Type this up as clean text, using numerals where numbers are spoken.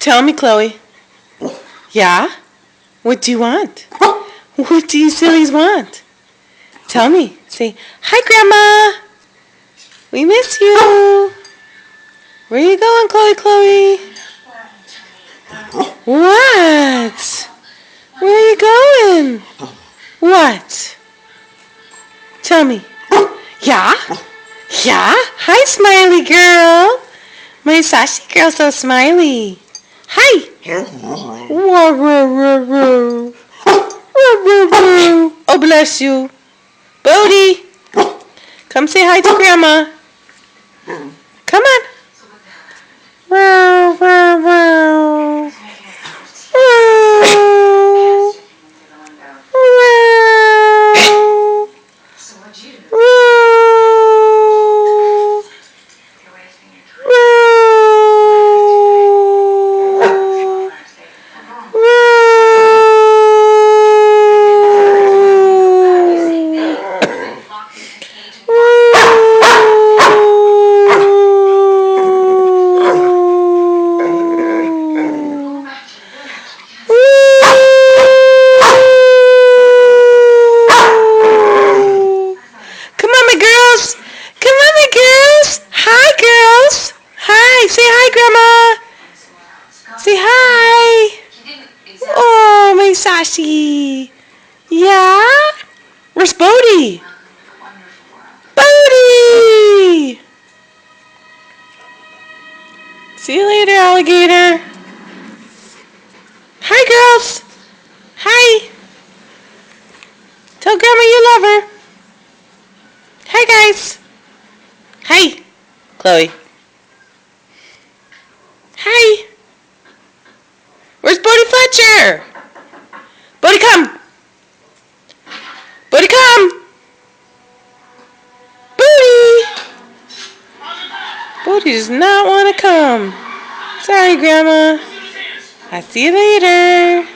Tell me, Chloe. Yeah? What do you want? What do you sillies want? Tell me. Say, hi, Grandma. We miss you. Where you going, Chloe? What? Where are you going? What? Tell me. Yeah? Yeah? Hi, smiley girl. My sassy girl so smiley. Hi. Whoa, whoa, whoa, whoa. Oh, bless you. Bodie, come say hi to Grandma. Come on. Wow, wow, wow. Wow. Wow. Say hi, Grandma. Say hi. Oh, my Sashi. Yeah? Where's Bodie? Bodie! See you later, alligator. Hi, girls. Hi. Tell Grandma you love her. Hi, guys. Hi, Chloe. Hi. Where's Bodie Fletcher? Bodie, come. Bodie, come. Bodie. Bodie does not want to come. Sorry, Grandma. I'll see you later.